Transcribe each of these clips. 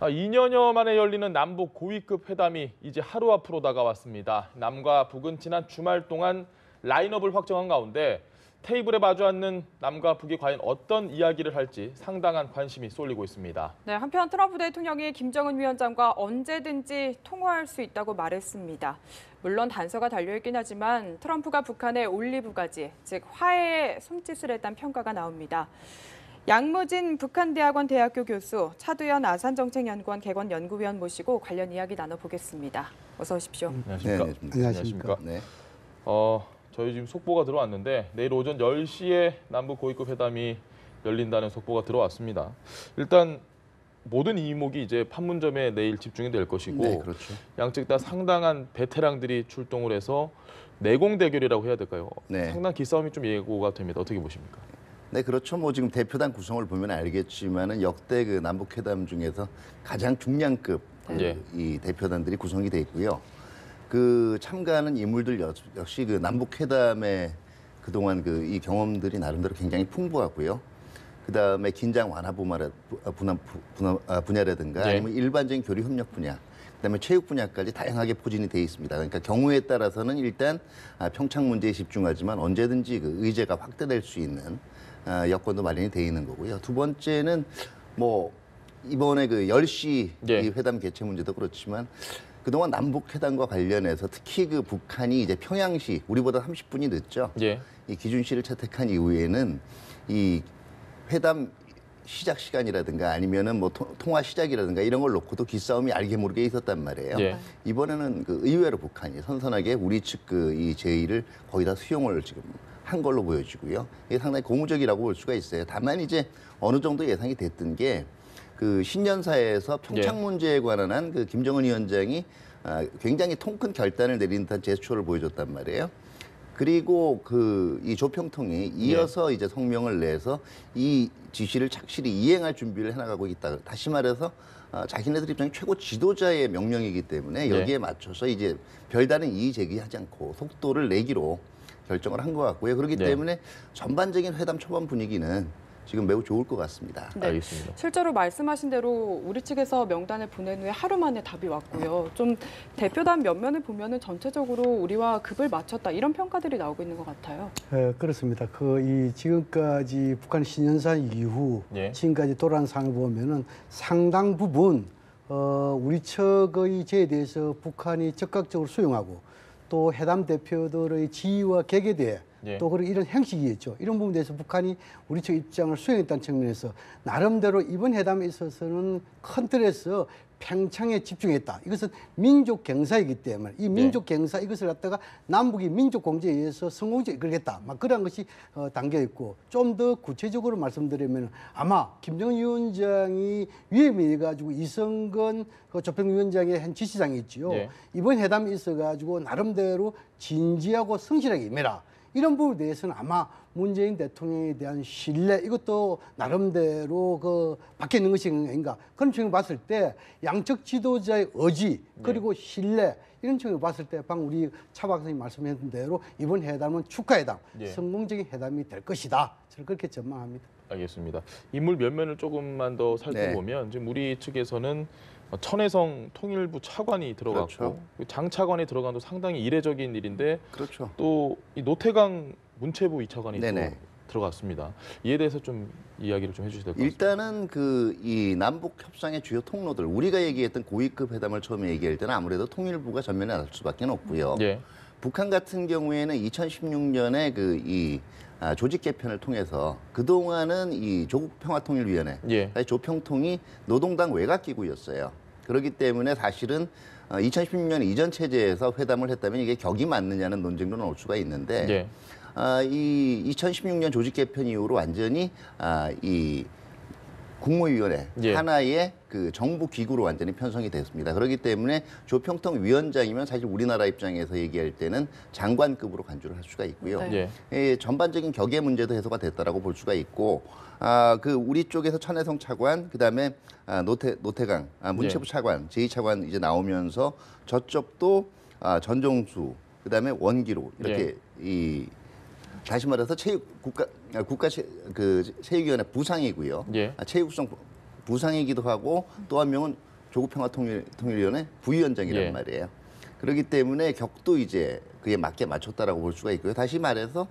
2년여 만에 열리는 남북 고위급 회담이 이제 하루 앞으로 다가왔습니다. 남과 북은 지난 주말 동안 라인업을 확정한 가운데 테이블에 마주 앉는 남과 북이 과연 어떤 이야기를 할지 상당한 관심이 쏠리고 있습니다. 네, 한편 트럼프 대통령이 김정은 위원장과 언제든지 통화할 수 있다고 말했습니다. 물론 단서가 달려있긴 하지만 트럼프가 북한의 올리브가지, 즉 화해에 손짓을 했다는 평가가 나옵니다. 양무진 북한대학원 대학교 교수, 차두현 아산정책연구원 개건연구위원 모시고 관련 이야기 나눠보겠습니다. 어서 오십시오. 안녕하십니까? 네, 안녕하십니까? 네. 저희 지금 속보가 들어왔는데 내일 오전 10시에 남북 고위급 회담이 열린다는 속보가 들어왔습니다. 일단 모든 이목이 이제 판문점에 내일 집중이 될 것이고 네, 그렇죠. 양측 다 상당한 베테랑들이 출동을 해서 내공 대결이라고 해야 될까요? 네. 상당 기싸움이 좀 예고가 됩니다. 어떻게 보십니까? 네, 그렇죠. 뭐 지금 대표단 구성을 보면 알겠지만은 역대 그 남북 회담 중에서 가장 중량급 이 대표단들이 구성이 돼 있고요. 그 참가하는 인물들 역시 그 남북 회담의 그동안 그 이 경험들이 나름대로 굉장히 풍부하고요. 그다음에 긴장 완화 분야라든가 아니면 일반적인 교류 협력 분야, 그다음에 체육 분야까지 다양하게 포진이 돼 있습니다. 그러니까 경우에 따라서는 일단 평창 문제에 집중하지만 언제든지 그 의제가 확대될 수 있는 여건도 마련이 돼 있는 거고요. 두 번째는 뭐 이번에 그 10시 이 회담 개최 문제도 그렇지만 그동안 남북 회담과 관련해서 특히 그 북한이 이제 평양시 우리보다 30분이 늦죠. 이 기준시를 채택한 이후에는 이 회담 시작 시간이라든가 아니면은 뭐 통화 시작이라든가 이런 걸 놓고도 기싸움이 알게 모르게 있었단 말이에요. 이번에는 그 의외로 북한이 선선하게 우리 측 그 이 제의를 거의 다 수용을 지금 한 걸로 보여지고요. 이게 상당히 고무적이라고 볼 수가 있어요. 다만 이제 어느 정도 예상이 됐던 게 그 신년사에서 평창 문제에 관한 그 김정은 위원장이 굉장히 통 큰 결단을 내린 듯한 제스처를 보여줬단 말이에요. 그리고 그 이 조평통이 이어서 이제 성명을 내서 이 지시를 착실히 이행할 준비를 해나가고 있다. 다시 말해서 자기네들 입장에 최고 지도자의 명령이기 때문에 여기에 맞춰서 이제 별다른 이의 제기하지 않고 속도를 내기로 결정을 한 것 같고요. 그렇기 때문에 전반적인 회담 초반 분위기는 지금 매우 좋을 것 같습니다. 네, 알겠습니다. 실제로 말씀하신 대로 우리 측에서 명단을 보낸 후에 하루 만에 답이 왔고요. 좀 대표단 면면을 보면은 전체적으로 우리와 급을 맞췄다 이런 평가들이 나오고 있는 것 같아요. 네, 그렇습니다. 이 지금까지 북한 신년사 이후 지금까지 돌아온 상을 보면은 상당 부분 우리 측의 제에 대해서 북한이 적극적으로 수용하고 또 회담 대표들의 지위와 객에 대해 또 그런 이런 형식이었죠. 이런 부분에 대해서 북한이 우리 측 입장을 수용했다는 측면에서 나름대로 이번 회담에 있어서는 큰 틀에서 평창에 집중했다. 이것은 민족 경사이기 때문에 이 민족 경사 이것을 갖다가 남북이 민족 공제에 의해서 성공적으로 이끌겠다. 막 그런 것이 담겨 있고 좀 더 구체적으로 말씀드리면 아마 김정은 위원장이 위임해 가지고 이성근 조평위원장의 한 지시장이 있지요. 이번 회담이 있어가지고 나름대로 진지하고 성실하게 임해라. 이런 부분에 대해서는 아마 문재인 대통령에 대한 신뢰 이것도 나름대로 그 밖에 있는 것이 아닌가 그런 측면을 봤을 때 양측 지도자의 의지 그리고 신뢰 이런 측면을 봤을 때 방금 우리 차 박사님 말씀하신 대로 이번 회담은 축하회담 성공적인 회담이 될 것이다 저는 그렇게 전망합니다. 알겠습니다. 인물 면면을 조금만 더 살펴보면 지금 우리 측에서는 천혜성 통일부 차관이 들어갔고 장 차관이 들어간 도 상당히 이례적인 일인데 또 이 노태강 문체부 2차관이 또 들어갔습니다. 이에 대해서 좀 이야기를 좀 해주셔야 될 것 같습니다. 일단은 그 이 남북 협상의 주요 통로들 우리가 얘기했던 고위급 회담을 처음에 얘기할 때는 아무래도 통일부가 전면에 나설 수밖에 없고요. 북한 같은 경우에는 2016년에 그 이 조직 개편을 통해서 그동안은 이 조국평화통일위원회, 조평통이 노동당 외곽기구였어요. 그렇기 때문에 사실은 2016년 이전 체제에서 회담을 했다면 이게 격이 맞느냐는 논쟁도 나올 수가 있는데 이 2016년 조직 개편 이후로 완전히 이 국무위원회 하나의 그 정부 기구로 완전히 편성이 됐습니다. 그렇기 때문에 조평통 위원장이면 사실 우리나라 입장에서 얘기할 때는 장관급으로 간주를 할 수가 있고요. 전반적인 격의 문제도 해소가 됐다라고 볼 수가 있고 그 우리 쪽에서 천혜성 차관 그다음에 노태강 문체부 차관 제2차관 이제 나오면서 저쪽도 전종수 그다음에 원기로 이렇게 이 다시 말해서 체육위원회 부상이고요. 체육성 부상이기도 하고 또 한 명은 조국평화통일위원회 부위원장이란 예. 말이에요. 그렇기 때문에 격도 이제 그에 맞게 맞췄다라고 볼 수가 있고요. 다시 말해서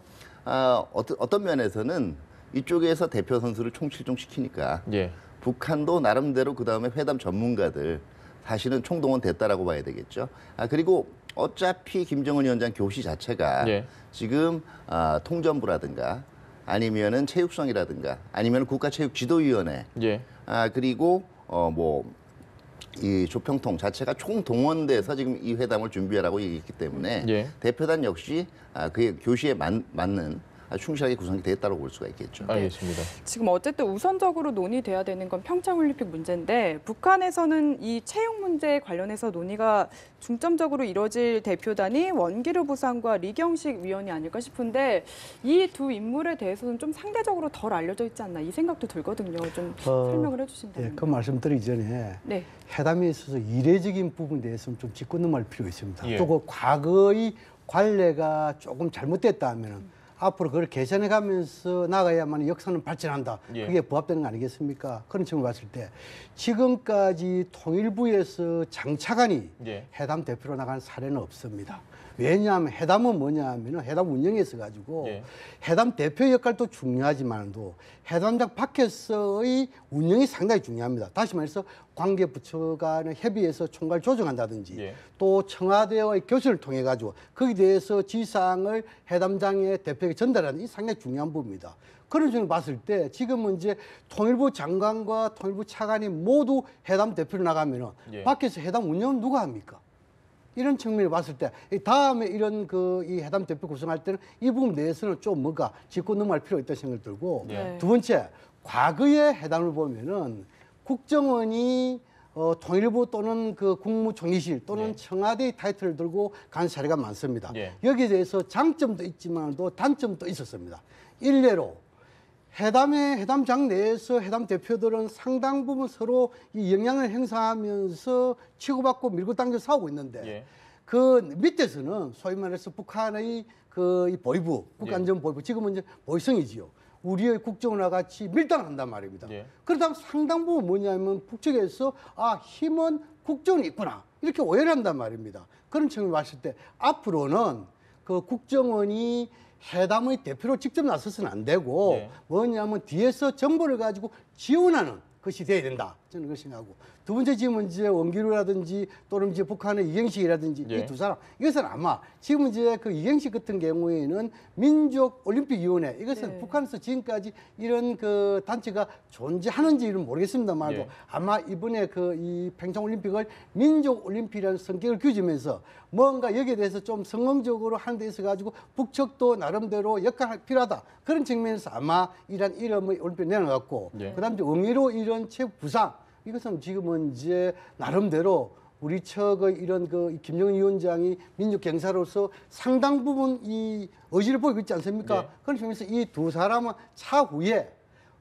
어떤 면에서는 이쪽에서 대표 선수를 총실종시키니까 예. 북한도 나름대로 그 다음에 회담 전문가들 사실은 총동원 됐다라고 봐야 되겠죠. 그리고 어차피 김정은 위원장 교시 자체가 예. 지금 통전부라든가 아니면은 체육성이라든가 아니면 국가체육지도위원회 예. 그리고 이 조평통 자체가 총동원돼서 지금 이 회담을 준비하라고 얘기했기 때문에 예. 대표단 역시 그의 교시에 맞는 충실하게 구성이 됐다고 볼 수가 있겠죠. 알겠습니다. 지금 어쨌든 우선적으로 논의돼야 되는 건 평창올림픽 문제인데 북한에서는 이 체육 문제에 관련해서 논의가 중점적으로 이뤄질 대표단이 원기르 부상과 리경식 위원이 아닐까 싶은데 이 두 인물에 대해서는 좀 상대적으로 덜 알려져 있지 않나 이 생각도 들거든요. 좀 설명을 해주신다면. 예, 그 말씀드리기 전에 네. 회담에 있어서 이례적인 부분에 대해서는 좀 짚고 넘어갈 필요가 있습니다. 예. 또 그 과거의 관례가 조금 잘못됐다 하면은 앞으로 그걸 개선해 가면서 나가야만 역사는 발전한다. 예. 그게 부합되는 거 아니겠습니까? 그런 측면을 봤을 때 지금까지 통일부에서 장차관이 예. 회담 대표로 나간 사례는 없습니다. 왜냐하면 회담은 뭐냐 하면 회담 운영에 있어가지고 예. 회담 대표 역할도 중요하지만도 회담장 밖에서의 운영이 상당히 중요합니다. 다시 말해서 관계부처 간의 협의해서 총괄 조정한다든지 예. 또 청와대와의 교수를 통해 가지고 거기에 대해서 지사항을 회담장의 대표에게 전달하는 이 상당히 중요한 부분입니다. 그런 점을 봤을 때 지금은 이제 통일부 장관과 통일부 차관이 모두 회담 대표로 나가면은 예. 밖에서 회담 운영은 누가 합니까? 이런 측면을 봤을 때 다음에 이런 이 회담 대표 구성할 때는 이 부분 내에서는 좀 뭔가 짚고 넘어갈 필요가 있다는 생각이 들고 네. 두 번째 과거의 회담을 보면은 국정원이 통일부 또는 그 국무총리실 또는 예. 청와대의 타이틀을 들고 간 사례가 많습니다. 예. 여기에 대해서 장점도 있지만도 단점도 있었습니다. 일례로 회담장 내에서 회담 대표들은 상당 부분 서로 이 영향을 행사하면서 치고받고 밀고 당겨 싸우고 있는데 예. 그 밑에서는 소위 말해서 북한의 이 보위부, 국가안전보위부, 지금은 이제 보위성이지요. 우리의 국정원과 같이 밀당을 한단 말입니다. 예. 그러다 상당 부분 뭐냐면 북측에서 힘은 국정원이 있구나 이렇게 오해를 한단 말입니다. 그런 측면을 봤을 때 앞으로는 그 국정원이 회담의 대표로 직접 나서서는 안 되고 네. 뭐냐면 뒤에서 정보를 가지고 지원하는 것이 돼야 된다. 저는 그렇게 생각하고 두 번째 지금 이제 원기루라든지 또는 이제 북한의 이경식이라든지 예. 이 두 사람 이것은 아마 지금 이제 그 이경식 같은 경우에는 민족올림픽위원회 이것은 네. 북한에서 지금까지 이런 그 단체가 존재하는지는 모르겠습니다만도 예. 아마 이번에 이 평창올림픽을 민족올림픽이라는 성격을 규지면서 뭔가 여기에 대해서 좀 성공적으로 하는 데 있어 가지고 북측도 나름대로 역할이 필요하다. 그런 측면에서 아마 이런 이름의 올림픽을 내놔갖고 예. 그다음에 이제 의미로 이런 체육 부상 이것은 지금은 이제 나름대로 우리 측의 이런 이 김정은 위원장이 민족 경사로서 상당 부분 이 의지를 보이고 있지 않습니까? 네. 그런 점에서 이 두 사람은 차후에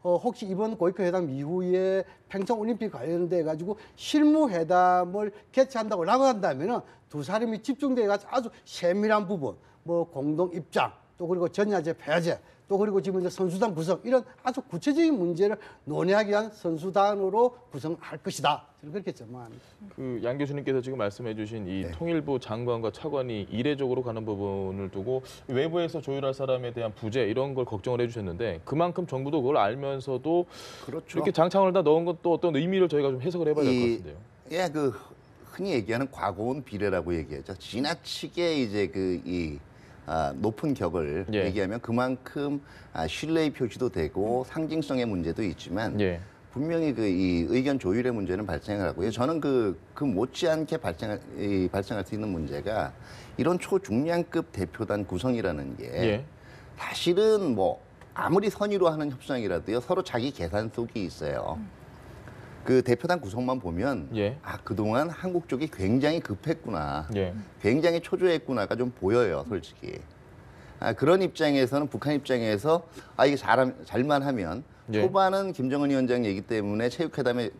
혹시 이번 고위급 회담 이후에 평창 올림픽 관련돼 가지고 실무 회담을 개최한다고 한다면은 두 사람이 집중돼 가지고 아주 세밀한 부분, 공동 입장, 또 그리고 전야제, 폐야제, 또 그리고 지금 이제 선수단 구성 이런 아주 구체적인 문제를 논의하기 위한 선수단으로 구성할 것이다. 저는 그렇게 전망합니다. 양 교수님께서 지금 말씀해주신 이 통일부 장관과 차관이 이례적으로 가는 부분을 두고 외부에서 조율할 사람에 대한 부재 이런 걸 걱정을 해주셨는데 그만큼 정부도 그걸 알면서도 그렇죠. 이렇게 장창을 다 넣은 건 또 어떤 의미를 저희가 좀 해석을 해봐야 될 것 같은데요. 예, 흔히 얘기하는 과거온 비례라고 얘기하죠. 지나치게 이제 높은 격을 예. 얘기하면 그만큼 신뢰의 표시도 되고 상징성의 문제도 있지만 예. 분명히 이 의견 조율의 문제는 발생을 하고요. 저는 그 못지않게 발생할 수 있는 문제가 이런 초중량급 대표단 구성이라는 게 예. 사실은 아무리 선의로 하는 협상이라도요 서로 자기 계산 속이 있어요. 그 대표단 구성만 보면 예. 그동안 한국 쪽이 굉장히 급했구나. 예. 굉장히 초조했구나가 좀 보여요, 솔직히. 그런 입장에서는 북한 입장에서 이게 잘만 하면 예. 초반은 김정은 위원장 얘기 때문에 체육회담에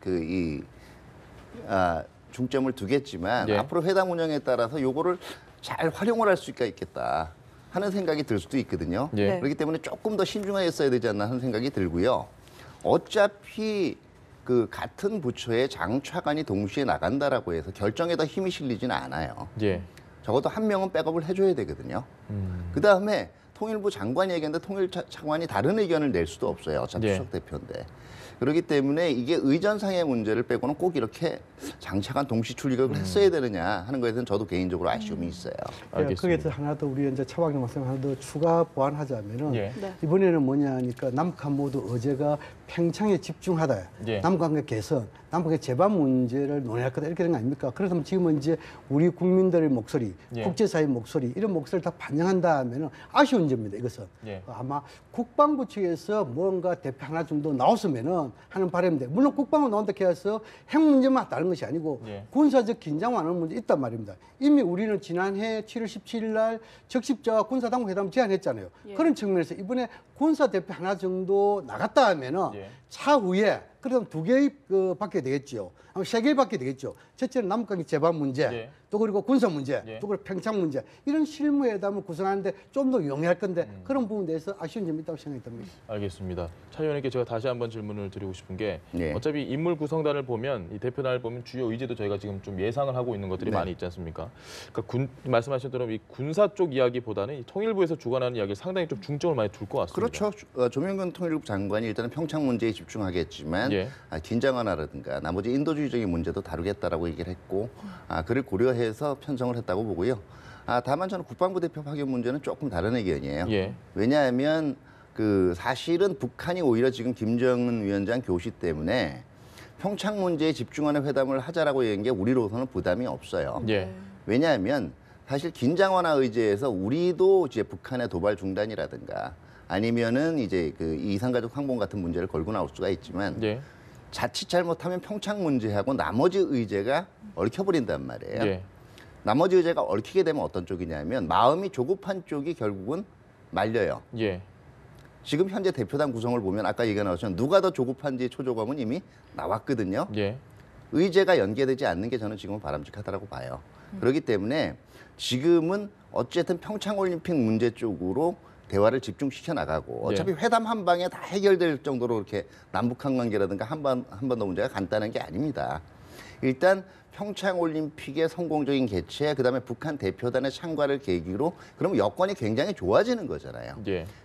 중점을 두겠지만 예. 앞으로 회담 운영에 따라서 요거를 잘 활용을 할 수가 있겠다 하는 생각이 들 수도 있거든요. 예. 네. 그렇기 때문에 조금 더 신중하게 써야 되지 않나 하는 생각이 들고요. 어차피 그 같은 부처의 장차관이 동시에 나간다라고 해서 결정에다 힘이 실리지는 않아요. 예. 적어도 한 명은 백업을 해줘야 되거든요. 그다음에 통일부 장관이 얘기했는데 통일차관이 다른 의견을 낼 수도 없어요. 어차피 수석 대표인데. 그렇기 때문에 이게 의전상의 문제를 빼고는 꼭 이렇게 장차관 동시 출격을 했어야 되느냐 하는 거에 대해서는 저도 개인적으로 아쉬움이 있어요. 거기에 하나 더 우리 이제 차관님 말씀 하나 더 추가 보완하자면은 이번에는 뭐냐 하니까 남북한 모두 어제가 평창에 집중하다. 남북관계 개선, 남북의 재반 문제를 논의할 거다 이렇게 된 거 아닙니까? 그렇다면 지금은 이제 우리 국민들의 목소리, 국제사회 목소리 이런 목소리를 다 반영한다 하면은 아쉬운 점입니다. 이것은 아마 국방부 측에서 뭔가 대표 하나 정도 나왔으면은 하는 바람인데 물론 국방부 나온다 해서 핵 문제만 다른 것이 아니고 군사적 긴장 완화 문제 있단 말입니다. 이미 우리는 지난해 7월 17일 날 적십자와 군사당국회담 제안했잖아요. 그런 측면에서 이번에 군사 대표 하나 정도 나갔다 하면은 차후에 그럼 2개 받게 되겠죠. 아마 3개 받게 되겠죠. 첫째는 남북관계 재반 문제, 또 그리고 군사 문제, 또 그리고 평창 문제 이런 실무회담을 구성하는데 좀 더 용이할 건데 그런 부분에 대해서 아쉬운 점이 있다고 생각이 듭니다. 알겠습니다. 차 의원님께 제가 다시 한번 질문을 드리고 싶은 게 어차피 인물 구성단을 보면 이 대표단을 보면 주요 의제도 저희가 지금 좀 예상을 하고 있는 것들이 많이 있지 않습니까? 그러니까 말씀하신 대로 이 군사 쪽 이야기보다는 이 통일부에서 주관하는 이야기를 상당히 좀 중점을 많이 둘 것 같습니다. 그렇죠. 조명근 통일부 장관이 일단은 평창 문제에 집중하겠지만 긴장 완화라든가 나머지 인도주의적인 문제도 다루겠다라고 얘기를 했고 그를 고려해서 편성을 했다고 보고요. 다만 저는 국방부 대표 파견 문제는 조금 다른 의견이에요. 왜냐하면 사실은 북한이 오히려 지금 김정은 위원장 교시 때문에 평창 문제에 집중하는 회담을 하자라고 얘기한 게 우리로서는 부담이 없어요. 왜냐하면 사실 긴장 완화 의제에서 우리도 이제 북한의 도발 중단이라든가 아니면은 이제 이산가족 항공 같은 문제를 걸고 나올 수가 있지만 자칫 잘못하면 평창 문제하고 나머지 의제가 얽혀버린단 말이에요. 나머지 의제가 얽히게 되면 어떤 쪽이냐면 마음이 조급한 쪽이 결국은 말려요. 지금 현재 대표단 구성을 보면 아까 얘기가 나왔지만 누가 더 조급한지 초조감은 이미 나왔거든요. 의제가 연계되지 않는 게 저는 지금은 바람직하다고 봐요. 그렇기 때문에 지금은 어쨌든 평창올림픽 문제 쪽으로 대화를 집중시켜 나가고 어차피 회담 한 방에 다 해결될 정도로 이렇게 남북한 관계라든가 한반도 문제가 간단한 게 아닙니다. 일단 평창올림픽의 성공적인 개최, 그다음에 북한 대표단의 참가를 계기로 그러면 여건이 굉장히 좋아지는 거잖아요.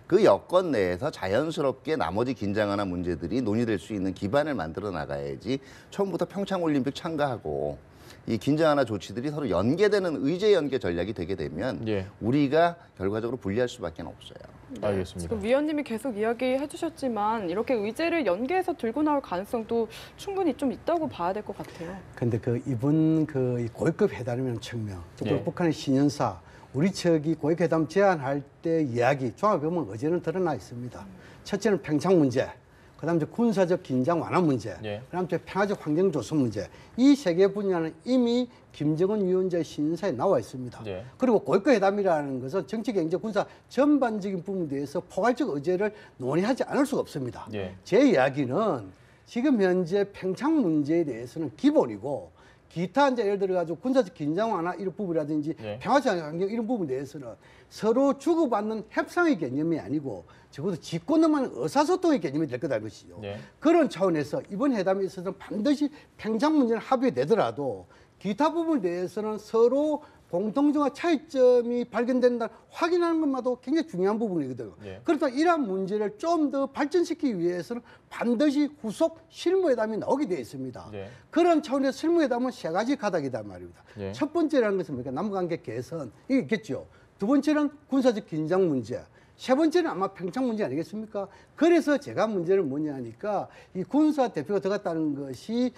그 여건 내에서 자연스럽게 나머지 긴장 완화 문제들이 논의될 수 있는 기반을 만들어 나가야지 처음부터 평창올림픽 참가하고 이 긴장 완화 조치들이 서로 연계되는 의제 연계 전략이 되게 되면 우리가 결과적으로 불리할 수밖에 없어요. 알겠습니다. 지금 위원님이 계속 이야기해 주셨지만 이렇게 의제를 연계해서 들고 나올 가능성도 충분히 좀 있다고 봐야 될 것 같아요. 그런데 이번 이 고위급 회담이라는 측면, 또 북한의 신년사, 우리 측이 고위급 회담 제안할 때 이야기 종합해보면 어제는 드러나 있습니다. 첫째는 평창 문제. 그다음 이제 군사적 긴장 완화 문제, 그다음 이제 평화적 환경 조성 문제, 이 세 개 분야는 이미 김정은 위원장의 신사에 나와 있습니다. 그리고 고위급 회담이라는 것은 정치, 경제, 군사 전반적인 부분에 대해서 포괄적 의제를 논의하지 않을 수가 없습니다. 제 이야기는 지금 현재 평창 문제에 대해서는 기본이고 기타 이제 예를 들어 가지고 군사적 긴장 완화 이런 부분이라든지 평화적 환경 이런 부분에 대해서는 서로 주고받는 협상의 개념이 아니고 적어도 짚고 넘어가는 의사소통의 개념이 될 거다 것이죠. 그런 차원에서 이번 회담에 있어서는 반드시 평창 문제는 합의되더라도 기타 부분에 대해서는 서로 공통점과 차이점이 발견된다 확인하는 것마도 굉장히 중요한 부분이거든요. 그렇다 이러한 문제를 좀 더 발전시키기 위해서는 반드시 후속 실무회담이 나오게 되어 있습니다. 그런 차원에서 실무회담은 3가지 가닥이다 말입니다. 첫 번째라는 것은 뭡니까? 남북관계 개선, 이게 있겠죠. 두 번째는 군사적 긴장 문제. 세 번째는 아마 평창 문제 아니겠습니까? 그래서 제가 문제는 뭐냐 하니까 이 군사 대표가 들어갔다는 것이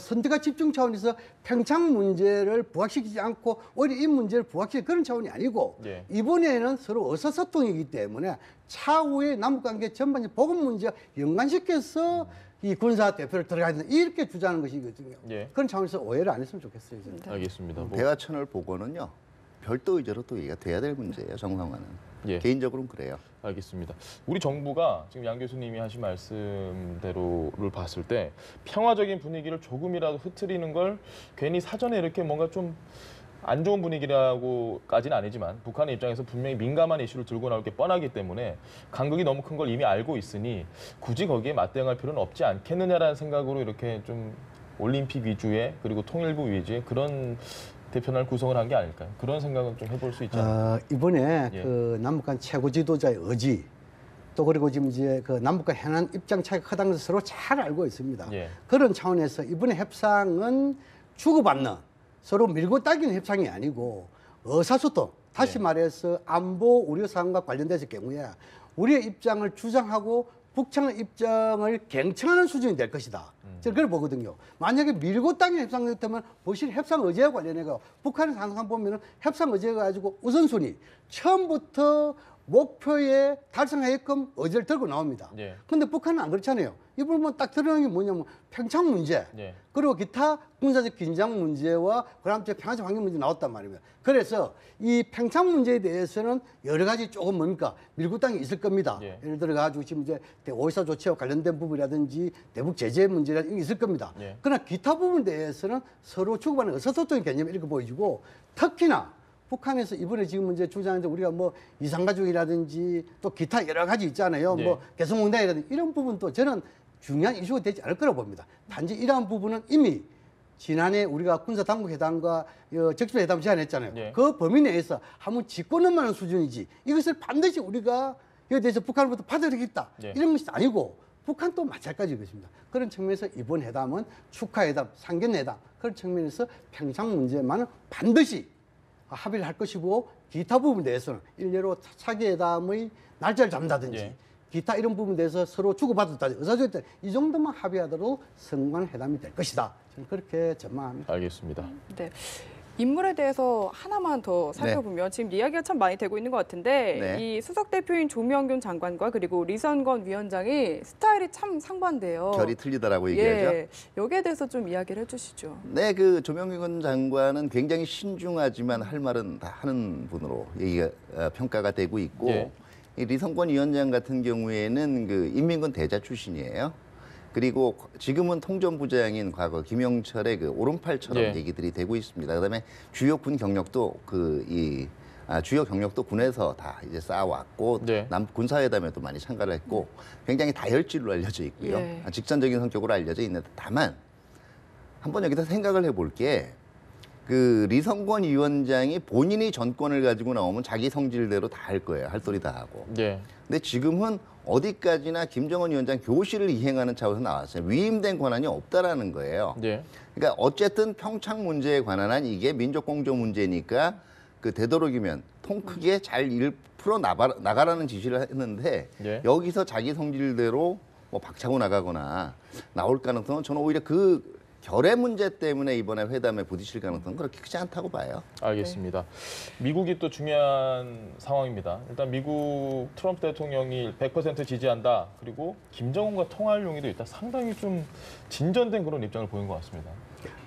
선택과 집중 차원에서 평창 문제를 부각시키지 않고 오히려 이 문제를 부각시키는 그런 차원이 아니고 이번에는 서로 의사소통이기 때문에 차후에 남북관계 전반적인 보건 문제와 연관시켜서 이 군사 대표를 들어가야 이렇게 주장하는 것이거든요. 그런 차원에서 오해를 안 했으면 좋겠어요. 알겠습니다. 대화천을 보고는요. 별도 의제로 또 얘기가 돼야 될 문제예요. 정상화는. 개인적으로는 그래요. 알겠습니다. 우리 정부가 지금 양 교수님이 하신 말씀대로를 봤을 때 평화적인 분위기를 조금이라도 흐트리는 걸 괜히 사전에 이렇게 뭔가 좀 안 좋은 분위기라고까지는 아니지만 북한의 입장에서 분명히 민감한 이슈를 들고 나올 게 뻔하기 때문에 간극이 너무 큰 걸 이미 알고 있으니 굳이 거기에 맞대응할 필요는 없지 않겠느냐라는 생각으로 이렇게 좀 올림픽 위주의 그리고 통일부 위주의 그런 대표날 구성을 한 게 아닐까요? 그런 생각은 좀 해볼 수 있지 않을까요? 이번에 예. 그 남북한 최고 지도자의 의지 또 그리고 지금 이제 그 남북한 현안 입장 차이가 크다는 것을 서로 잘 알고 있습니다. 예. 그런 차원에서 이번에 협상은 주고받는 서로 밀고 당기는 협상이 아니고 의사소통 다시 예. 말해서 안보 우려 사항과 관련돼서 경우에 우리의 입장을 주장하고 북한의 입장을 갱청하는 수준이 될 것이다. 저는 그걸 보거든요. 만약에 밀고 당기는 협상이었다면 보실 협상 의제와 관련해서 북한에서 항상 보면은 협상 의제가 가지고 우선순위 처음부터 목표에 달성하게끔 의제를 들고 나옵니다. 그런데 예. 북한은 안 그렇잖아요. 이 부분 딱 드러나는 게 뭐냐면 평창 문제, 예. 그리고 기타 군사적 긴장 문제와 그다음 에 평화적 환경 문제 나왔단 말입니다. 그래서 이 평창 문제에 대해서는 여러 가지 조금 뭡니까 밀고 당이 있을 겁니다. 예. 예를 들어 가지고 지금 이제 오이사 조치와 관련된 부분이라든지 대북 제재 문제라든지 있을 겁니다. 예. 그러나 기타 부분에 대해서는 서로 주고받는 의사소통의 개념이 이렇게 보여지고 특히나 북한에서 이번에 지금 문제 주장하는데 우리가 뭐 이산가족이라든지 또 기타 여러 가지 있잖아요. 예. 뭐 개성공단이라든지 이런 부분도 저는 중요한 이슈가 되지 않을 거라고 봅니다. 단지 이러한 부분은 이미 지난해 우리가 군사당국회담과 적십회담 제안했잖아요. 예. 그 범위 내에서 한번 짚고 넘어가는 수준이지 이것을 반드시 우리가 이에 대해서 북한으로부터 받아들이겠다. 예. 이런 것이 아니고 북한도 마찬가지일 것입니다. 그런 측면에서 이번 회담은 축하회담, 상견회담 그런 측면에서 평창 문제만은 반드시 합의를 할 것이고 기타 부분에 대해서는 일례로 차기회담의 날짜를 잡는다든지 예. 기타 이런 부분에 대해서 서로 주고받았다든지 의사소통 이 정도만 합의하도록 성공한 회담이 될 것이다. 저는 그렇게 전망합니다. 알겠습니다. 네. 인물에 대해서 하나만 더 살펴보면 지금 이야기가 참 많이 되고 있는 것 같은데 네. 이 수석 대표인 조명균 장관과 그리고 리선건 위원장이 스타일이 참 상반돼요. 결이 틀리다라고 얘기하죠. 예, 여기에 대해서 좀 이야기를 해주시죠. 네, 그 조명균 장관은 굉장히 신중하지만 할 말은 다 하는 분으로 얘기가 평가가 되고 있고 예. 이 리성권 위원장 같은 경우에는 그 인민군 대자 출신이에요. 그리고 지금은 통전부장인 과거 김영철의 그 오른팔처럼 예. 얘기들이 되고 있습니다. 그다음에 주요 군 경력도 주요 경력도 군에서 다 이제 쌓아왔고 네. 남 군사회담에도 많이 참가를 했고 굉장히 다혈질로 알려져 있고요. 예. 직선적인 성격으로 알려져 있는데 다만 한번 여기서 생각을 해볼 게 그 리성권 위원장이 본인이 전권을 가지고 나오면 자기 성질대로 다 할 거예요. 할 소리 다 하고. 예. 근데 지금은 어디까지나 김정은 위원장 교실을 이행하는 차원에서 나왔어요. 위임된 권한이 없다라는 거예요. 예. 그러니까 어쨌든 평창 문제에 관한 한 이게 민족 공조 문제니까 그 되도록이면 통 크게 잘 풀어 나가라는 지시를 했는데 예. 여기서 자기 성질대로 뭐 박차고 나가거나 나올 가능성은 저는 오히려 그 결의 문제 때문에 이번에 회담에 부딪힐 가능성은 그렇게 크지 않다고 봐요. 알겠습니다. 미국이 또 중요한 상황입니다. 일단 미국 트럼프 대통령이 100% 지지한다. 그리고 김정은과 통화할 용의도 있다. 상당히 좀 진전된 그런 입장을 보인 것 같습니다.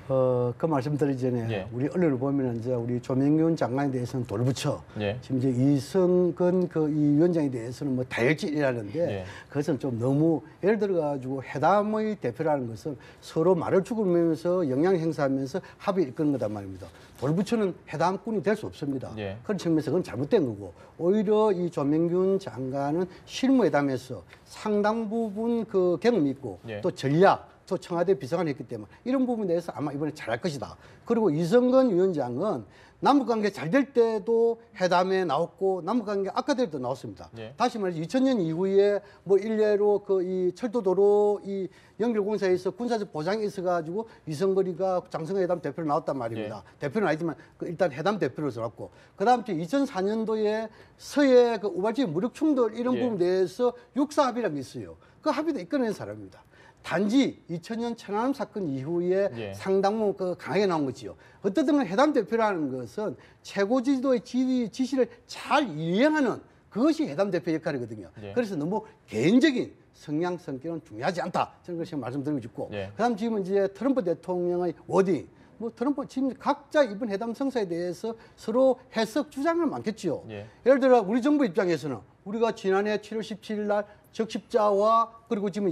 그 말씀드리기 전에 예. 우리 언론을 보면 이제 우리 조명균 장관에 대해서는 돌붙여 예. 지금 이제 이성근 이 위원장에 대해서는 뭐 다혈질이라는데 예. 그것은 좀 너무 예를 들어 가지고 회담의 대표라는 것은 서로 말을 죽으면서 영향 행사하면서 합의 이끄는 거단 말입니다. 돌붙여는 회담꾼이 될 수 없습니다. 예. 그런 측면에서 그건 잘못된 거고 오히려 이 조명균 장관은 실무회담에서 상당 부분 그 경험이 있고 예. 또 전략 또 청와대 비서관이 했기 때문에 이런 부분에 대해서 아마 이번에 잘할 것이다. 그리고 이성근 위원장은 남북관계 잘 될 때도 회담에 나왔고 남북관계 악화될 때도 나왔습니다. 예. 다시 말해서 2000년 이후에 뭐 일례로 그 이 철도도로 이 연결공사에서 군사적 보장이 있어가지고 이성근이가 장성회담 대표로 나왔단 말입니다. 대표는 아니지만 그 일단 회담 대표로서 나왔고 그다음 주 2004년도에 서해 그 우발적 무력 충돌 이런 예. 부분에 대해서 육사 합의라는 게 있어요. 그 합의도 이끌어낸 사람입니다. 단지 2000년 천안함 사건 이후에 예. 상당 그 강하게 나온 거지요. 어떻든 회담 대표라는 것은 최고 지도의 지시를 잘 이행하는 그것이 회담 대표 역할이거든요. 예. 그래서 너무 개인적인 성향, 성격은 중요하지 않다. 저는 그것을 말씀드리고 싶고. 예. 그다음 지금 이제 트럼프 대통령의 워딩. 뭐 트럼프 지금 각자 이번 회담 성사에 대해서 서로 해석 주장은 많겠지요. 예. 예를 들어 우리 정부 입장에서는 우리가 지난해 7월 17일 날 적십자와 그리고 지금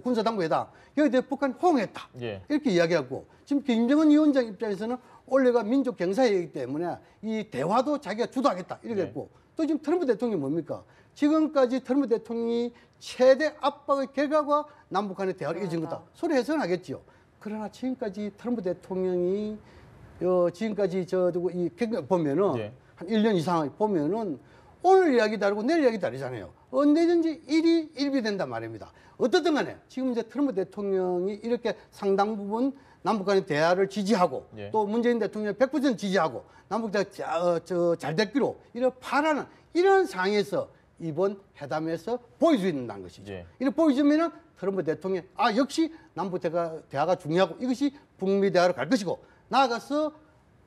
군사당국회담 여기에 대해 북한이 호응했다. 예. 이렇게 이야기하고 지금 김정은 위원장 입장에서는 올해가 민족 경사이기 때문에 이 대화도 자기가 주도하겠다 이렇게 네. 했고 또 지금 트럼프 대통령이 뭡니까? 지금까지 트럼프 대통령이 최대 압박의 결과가 남북 간의 대화를 이어진 거다. 소리 해서는 하겠지요. 그러나 지금까지 트럼프 대통령이 지금까지 이 보면은 네. 한 1년 이상 보면은 오늘 이야기 다르고 내일 이야기 다르잖아요. 언제든지 일이 일비된단 말입니다. 어떻든 간에 지금 이제 트럼프 대통령이 이렇게 상당 부분 남북 간의 대화를 지지하고 예. 또 문재인 대통령이 100% 지지하고 남북 대화 잘 됐기로 이런 바라는 이런 상황에서 이번 회담에서 보일 수 있다는 것이죠. 예. 이렇게 보여주면은 트럼프 대통령이 역시 남북 대화가 중요하고 이것이 북미 대화로 갈 것이고 나아가서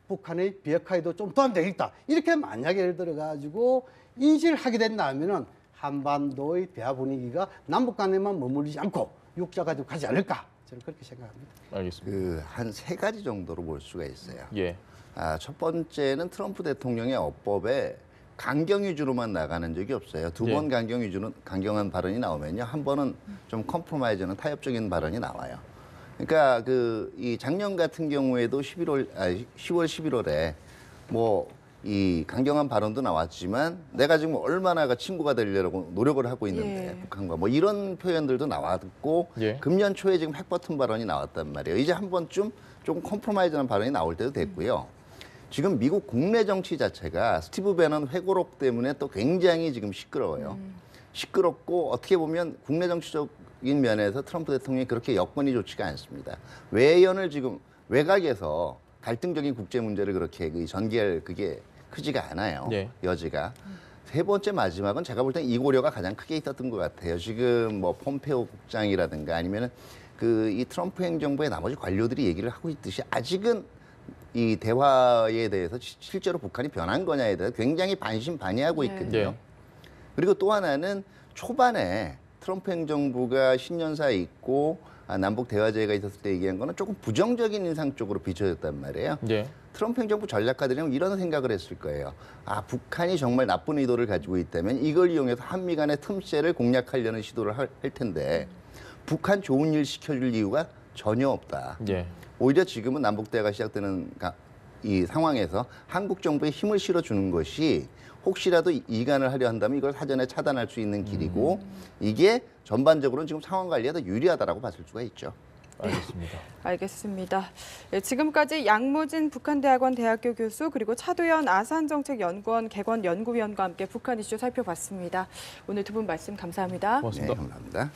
북한의 비핵화에도 좀 도움이 되겠다. 이렇게 만약에 예를 들어가지고 인식을 하게 된다면은 한반도의 대화 분위기가 남북 간에만 머물리지 않고 육자 가지고 가지 않을까. 저는 그렇게 생각합니다. 알겠습니다. 한 3가지 정도로 볼 수가 있어요. 예. 첫 번째는 트럼프 대통령의 어법에 강경 위주로만 나가는 적이 없어요. 두 번 강경한 발언이 나오면요. 한 번은 좀 컴프로마이즈는 타협적인 발언이 나와요. 그러니까 이 작년 같은 경우에도 10월, 11월에 이 강경한 발언도 나왔지만 내가 지금 얼마나 친구가 되려고 노력을 하고 있는데 북한과 이런 표현들도 나왔고 금년 초에 지금 핵버튼 발언이 나왔단 말이에요. 이제 한 번쯤 조금 컴프로마이즈한 발언이 나올 때도 됐고요. 지금 미국 국내 정치 자체가 스티브 배넌 회고록 때문에 또 굉장히 지금 시끄러워요. 시끄럽고 어떻게 보면 국내 정치적인 면에서 트럼프 대통령이 그렇게 여건이 좋지가 않습니다. 외연을 지금 외곽에서 갈등적인 국제 문제를 그렇게 전개할 그게 크지가 않아요. 여지가. 세 번째 마지막은 제가 볼 땐 이 고려가 가장 크게 있었던 것 같아요. 지금 폼페오 국장이라든가 아니면은 이 트럼프 행정부의 나머지 관료들이 얘기를 하고 있듯이 아직은 이 대화에 대해서 실제로 북한이 변한 거냐에 대해서 굉장히 반신반의하고 있거든요. 그리고 또 하나는 초반에 트럼프 행정부가 신년사에 있고 남북 대화제가 있었을 때 얘기한 거는 조금 부정적인 인상 쪽으로 비춰졌단 말이에요. 트럼프 행정부 전략가들은 이런 생각을 했을 거예요. 북한이 정말 나쁜 의도를 가지고 있다면 이걸 이용해서 한미 간의 틈새를 공략하려는 시도를 할 텐데 북한 좋은 일 시켜줄 이유가 전혀 없다. 오히려 지금은 남북 대화가 시작되는 이 상황에서 한국 정부에 힘을 실어주는 것이 혹시라도 이간을 하려 한다면 이걸 사전에 차단할 수 있는 길이고 이게 전반적으로는 지금 상황 관리에 더 유리하다라고 봤을 수가 있죠. 알겠습니다. 알겠습니다. 지금까지 양무진 북한대학원 대학교 교수 그리고 차도연 아산정책연구원 개건연구위원과 함께 북한 이슈 살펴봤습니다. 오늘 두 분 말씀 감사합니다. 고맙습니다. 네, 감사합니다.